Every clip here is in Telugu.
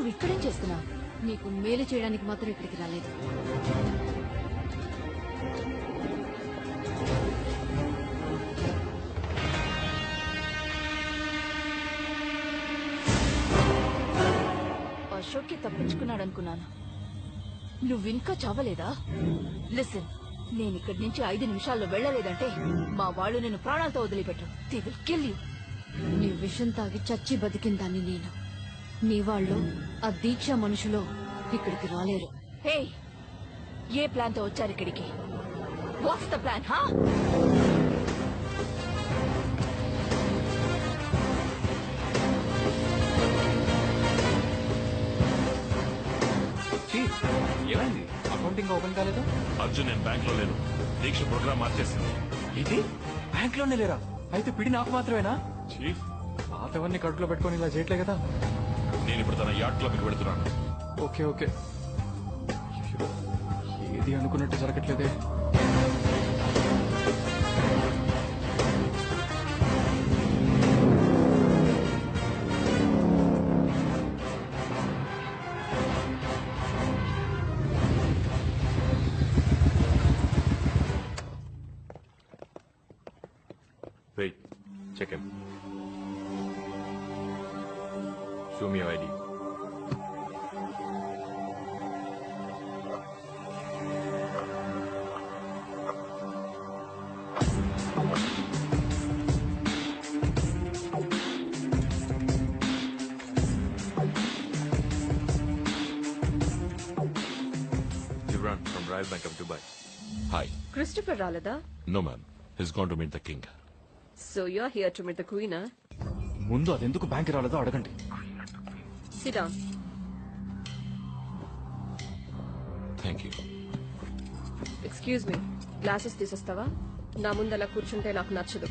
నువ్వు ఇక్కడేం చేస్తున్నావు? నీకు మేలు చేయడానికి మాత్రం ఇక్కడికి రాలేదు. అశోక్కి తప్పించుకున్నాడు అనుకున్నాను. నువ్వింకా చావలేదా? లిసన్, నేను ఇక్కడి నుంచి 5 నిమిషాల్లో వెళ్లలేదంటే మా వాళ్ళు నేను ప్రాణాలతో వదిలిపెట్టు. They will kill you. నీ విషం తాగి చచ్చి బతికిందాన్ని నేను. నీ వాళ్ళు ఆ దీక్ష మనుషులో ఇక్కడికి రాలేరు. హే, ఏ ప్లాన్ తో వచ్చారు ఇక్కడికి? What's the plan? హా, ఏమైంది? అకౌంటింగ్ ఓపెన్ కాలేదు. అర్జున్, నేను బ్యాంక్ లో లేను. దీక్ష ప్రోగ్రామ్ మార్చేసింది. ఇది బ్యాంక్ లోనే లేరా? అయితే పిడి నాకు మాత్రమేనా? చీఫ్, పాతవన్నీ కడుపులో పెట్టుకొని ఇలా చేయట్లే కదా. నేను ఇప్పుడు తన యార్డ్ క్లబ్ కి వెళ్తున్నాను. Okay okay. ఏది అనుకున్నట్టు జరగట్లేదే. Wait, check him. Show me your ID. Gibran from Royal Bank of Dubai. Hi. Christopher రాలేదా? No, ma'am. He's gone to meet the king. So you're here to meet the queen, huh? ముందు అది ఎందుకు బ్యాంక్ రాలేదో అడగండి. Sit down. Thank you. Excuse me. Glasses తీసేస్తావా? నా ముందు అలా కూర్చుంటే నాకు నచ్చదు.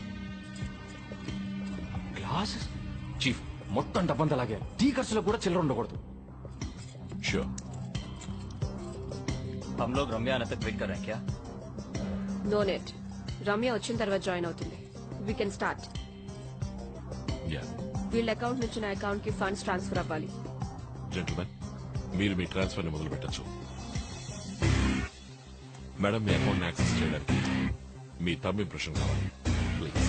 గ్లాసెస్? చీఫ్, మొత్తం డబ్బంతా లాగే. టీ ఖర్చులో కూడా చిల్లర ఉండకూడదు. Sure. हम लोग रम्या आने तक वेट कर रहे हैं क्या? No net. రమ్య వచ్చిన తర్వాత జాయిన్ అవుతుంది. We can start. Yeah. వీళ్ళ అకౌంట్ నుంచి నా అకౌంట్ కి ఫండ్స్ ట్రాన్స్ఫర్ అవ్వాలి. జెంటిల్మెన్, మీరు మీ ట్రాన్స్ఫర్ ని మొదలు పెట్టచ్చు. మేడం, మీ అకౌంట్ యాక్సెస్ చేయడానికి మీ థంబ్ ఇంప్రెషన్ కావాలి. ప్లీజ్.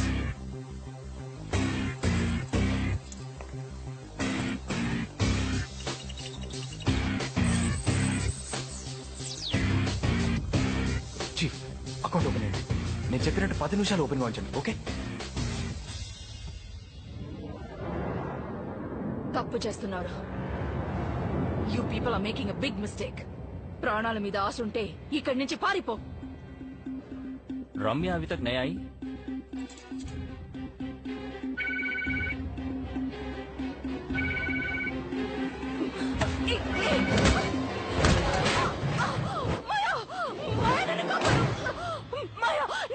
చీఫ్, అకౌంట్ ఓపెన్ అయ్యింది. నేను చెప్పినట్టు 10 నిమిషాలు ఓపెన్ గా ఉంచండి. ఓకే? తప్పు చేస్తున్నాడు. You people are making a big mistake. ప్రాణాల మీద ఆశ ఉంటే ఇక్కడి నుంచి పారిపో. रम्या अभी तक नहीं आई?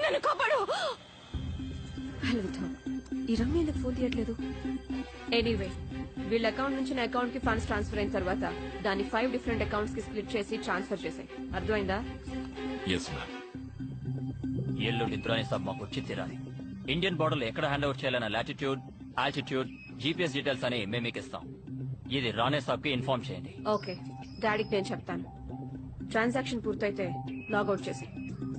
నన్ను కాపాడు. ఈ రమ్య ఎందుకు ఫోన్ తీయట్లేదు? ఎనీవే, వీళ్ళ అకౌంట్ నుంచి నా అకౌంట్ కి ఫండ్స్ ట్రాన్స్ఫర్ అయిన తర్వాత దాన్ని 5 డిఫరెంట్ అకౌంట్స్ కి స్ప్లిట్ చేసి ట్రాన్స్ఫర్ చేసాయి. అర్థమైందా? Yes ma'am. ఎల్లుండి దురాని సాబ్ మాకు వచ్చి తీరాలి. ఇండియన్ బోర్డర్ లో ఎక్కడ హ్యాండ్ ఓవర్ చేయాలన్న లాటిట్యూడ్, ఆల్టిట్యూడ్, జీపీఎస్ డీటెయిల్స్ అని మేము మీకు ఇస్తాం. ఇది రానే సాబ్ కి ఇన్ఫార్మ్ చేయండి. ఓకే, డాడీకి నేను చెప్తాను. ట్రాన్సాక్షన్ పూర్తయితే లాగౌట్ చేసి.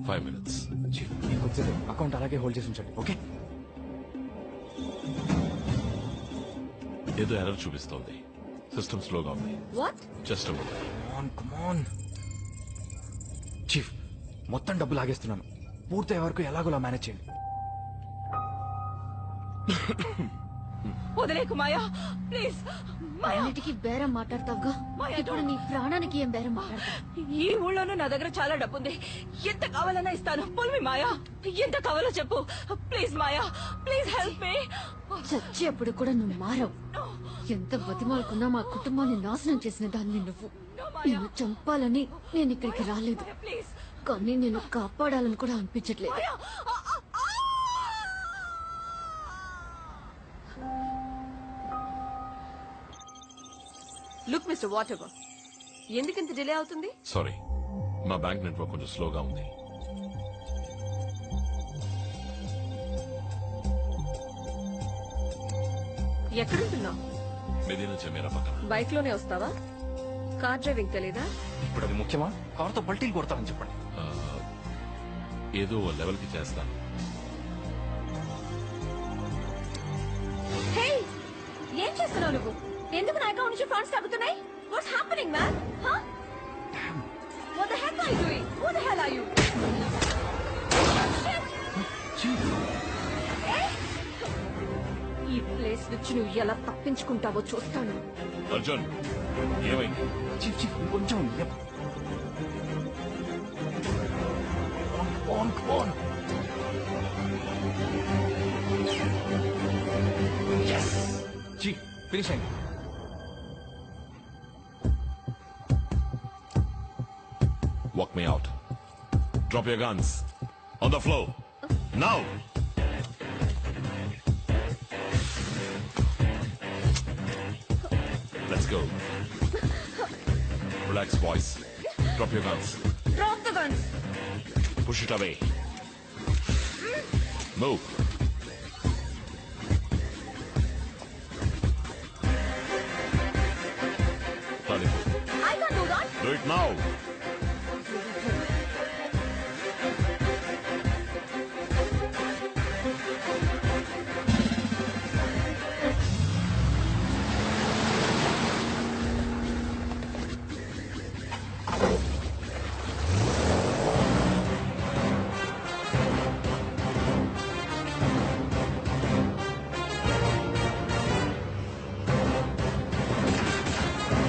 5 minutes. చీఫ్, కొద్దిసేపు అకౌంట్ అలాగే హోల్డ్ చేసి ఉంచండి. ఓకే? ఏదో ఎర్రర్ చూపిస్తోంది. సిస్టమ్ స్లోగా ఉంది. What? Just come on. Chief, మొత్తం డబ్బు లాగేస్తున్నాను. పూర్తయ్యే వరకు ఎలాగోలా మేనేజ్ చేయండి. వదిలేకు మాయా, ప్లీజ్. అన్నిటికీ బేరం మాట్లాడతావుగా, ఇప్పుడు నీ ప్రాణానికి ఏం బేరం మాట్లాడతావు? ఈ ఊళ్ళోనూ నా దగ్గర చాలా డబ్బుంది. ఎంత కావాలన్నా ఇస్తాను. పుల్మి మాయా, ఎంత కావాలో చెప్పు. Please Maya, please help me. చచ్చేప్పుడు కూడా నువ్వు మారవు. ఎంత బతిమాలకున్నా మా కుటుంబాన్ని నాశనం చేసిన దాన్ని నువ్వు. నిన్ను చంపాలని నేను ఇక్కడికి రాలేదు, కానీ నేను కాపాడాలని కూడా అనిపించట్లేదు. లుక్ మిస్టర్ వాటెవర్, ఎందుకింత డిలే అవుతుంది? సారీ, మా బ్యాంక్ నెట్వర్క్ కొంచెం స్లోగా ఉంది. ఎక్కడుంటున్నావు? మెదీనా జమీరా పక్కన. బైక్ లోనే వస్తావా? కార్ డ్రైవింగ్ తెలీదా? ఇప్పుడు అది ముఖ్యమా? కారుతో పల్టీలు కొడతారని చెప్పండి. ఆ, ఏదో లెవెల్ కి చేస్తాను. హే, ఏం చేస్తున్నావు నువ్వు? ఎందుకు నా అకౌంట్ నుంచి ఫండ్స్ తగ్గుతున్నాయి? What's happening man? What the heck are you doing? Who the hell are you? Chief, ఈ ప్లేస్ నుంచి నువ్వు ఎలా తప్పించుకుంటావో చూస్తాను. అర్జున్, ఏమైంది? చీఫ్ చీఫ్ కొంచెం ఆన్. చీఫ్ ఫినిష్ అయింది. Walk me out. Drop your guns. On the floor. Now! Let's go. Relax, boys. Drop your guns. Drop the guns. Push it away. Move. Turn it. I can't do that. Do it now.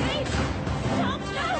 Hey, stop now.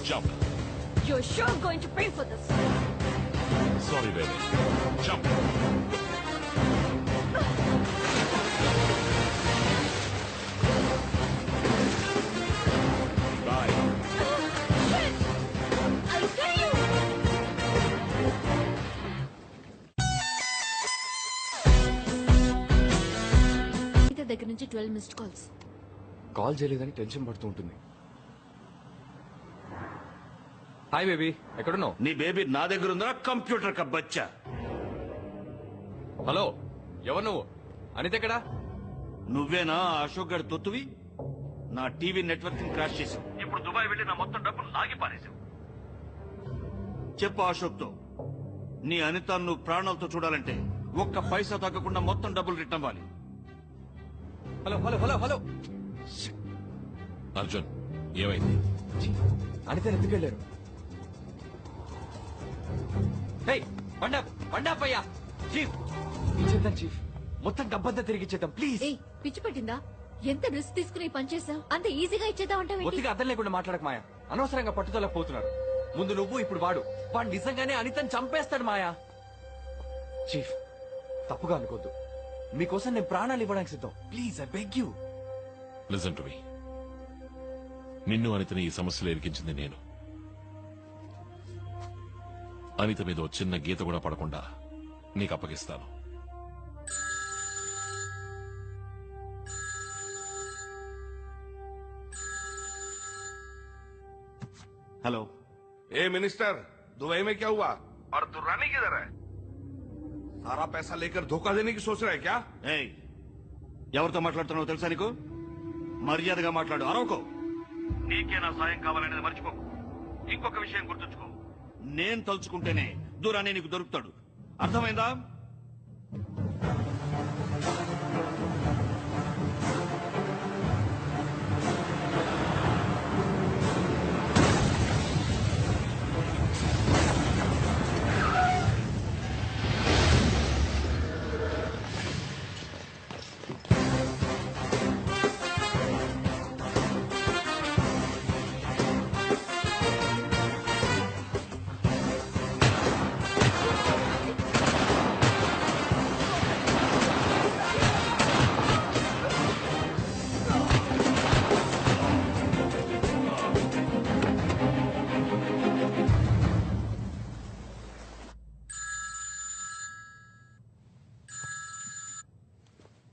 Jump. You're sure going to pay for this. Sorry, baby. Jump. Bye. Shit! I'll kill you! దగ్గర నుంచి 12 మిస్డ్ కాల్స్. కాల్ చేయలేదని టెన్షన్ పడుతూ ఉంటుంది. హాయ్ బేబీ, ఎక్కడున్నావు? నీ బేబీ నా దగ్గర ఉందా కంప్యూటర్ కా బచ్చా? హలో, ఎవరు నువ్వు? అనిత ఎక్కడా? నువ్వేనా అశోక్ గడి తొత్తువి? నా టీవీ నెట్వర్క్ క్రాష్ చేసావు. ఇప్పుడు దుబాయ్ వెళ్ళి నా మొత్తం డబ్బులు లాగి పారేశావు. చెప్పు అశోక్ తో, నీ అనిత నువ్వు ప్రాణాలతో చూడాలంటే ఒక్క పైసా తగ్గకుండా మొత్తం డబ్బులు రిటర్న్ అవ్వాలి. Hello hello hello hello. Arjun, ఏమైంది? అనిత ఎందుకు వెళ్ళారు? పండాపయ్యా చీఫ్, ఇచ్చేద్దాం చీఫ్, మొత్తం డబ్బంతా తిరిగి ఇచ్చేద్దాం ప్లీజ్. ఏయ్, పిచ్చి పట్టిందా? ఎంత రిస్క్ తీసుకుని పని చేసావు? అంత ఈజీగా ఇచ్చేద్దాం అంటే ఒత్తిగా అర్థం లేకుండా మాట్లాడక మాయా, అనవసరంగా పట్టుదలకు పోతున్నారు. ముందు నువ్వు ఇప్పుడు వాడు నిజంగానే అనితని చంపేస్తాడు మాయా. చీఫ్ తప్పుగా అనుకోద్దు, మీకోసం నేను ప్రాణాలు ఇవ్వడానికి సిద్ధం. Please I beg you. Listen to me. నిన్ను అనితని ఈ సమస్యలో ఇరికించింది నేను. అనిత మీద ఓ చిన్న గీత కూడా పడకుండా నీకు అప్పగిస్తాను. హలో. ए मिनिस्टर, दुबई में क्या हुआ और दुर्रानी किधर है? सारा पैसा लेकर धोखा देने की सोच रहा है क्या? ఏయ్, ఎవరితో మాట్లాడుతున్నావో తెలుసా నీకు? మర్యాదగా మాట్లాడు, అరవకో. నీకే నా సాయం కావాలనేది మర్చిపోకు. ఇంకొక విషయం గుర్తుంచుకో, నేను తలుచుకుంటేనే దూరాన్ని నీకు దొరుకుతాడు. అర్థమైందా?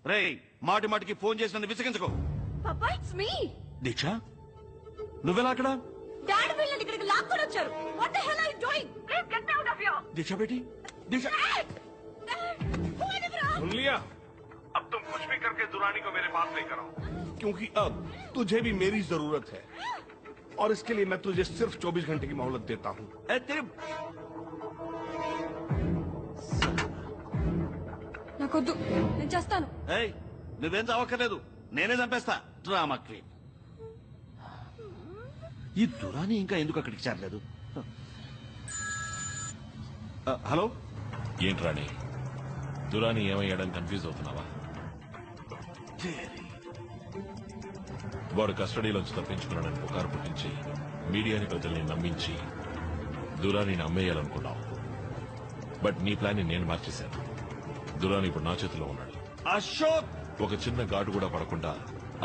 రేయ్, మాటి మాటికి ఫోన్ చేసి నన్ను విసిగించుకో. పాపా ఇట్స్ మీ. దీక్ష, నువ్వెలా అక్కడ? డాడీ వీళ్ళని ఇక్కడికి లాక్కొని వచ్చారు. What the hell are you doing? Please get out of here. Diksha బేటీ, దీక్ష. सुन लिया? अब तुम कुछ भी करके दुरानी को मेरे पास लेकर आओ, क्योंकि अब तुझे भी मेरी जरूरत है और इसके लिए मैं तुझे सिर्फ 24 घंटे की मोहलत देता हूँ. ఏ, తిరిగి. నాకొద్దు, నేను చేస్తాను. ఏయ్, నువ్వేం చావక్కర్లేదు, నేనే చంపేస్తా. Drama queen. ఈ దురాని ఇంకా ఎందుకు అక్కడికి చేరలేదు? హలో. ఏంటి రాణి, దురాని ఏమయ్యాడని కన్ఫ్యూజ్ అవుతున్నావా? వాడు కస్టడీలోంచి తప్పించుకున్నాడని పుకారు పుట్టించి మీడియాని ప్రజల్ని నమ్మించి దురానిని అమ్మేయాలనుకున్నావు. బట్ నీ ప్లాన్ నేను మార్చేశాను. దురాని ఇప్పుడు నా చేతిలో ఉన్నాడు. అశోక్, ఒక చిన్న ఘాటు కూడా పడకుండా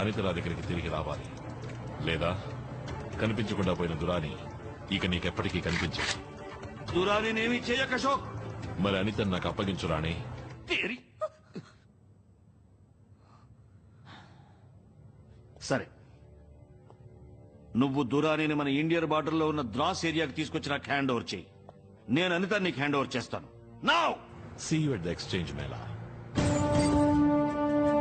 అనిత నా దగ్గరికి తిరిగి రావాలి. లేదా కనిపించకుండా పోయిన దురాని ఇక నీకెప్పటికీ కనిపించదు. దురానినేమీ చేయక అశోక్. మరి అనితను నాకు అప్పగించు రాణి. తేరి. సరే, నువ్వు దురానిని మన ఇండియన్ బార్డర్ లో ఉన్న ద్రాస్ ఏరియాకి తీసుకొచ్చి నాకు హ్యాండ్ ఓవర్ చేయి. నేను అనిత నీకు హ్యాండ్ ఓవర్ చేస్తాను. Now. See you at the exchange, Mela.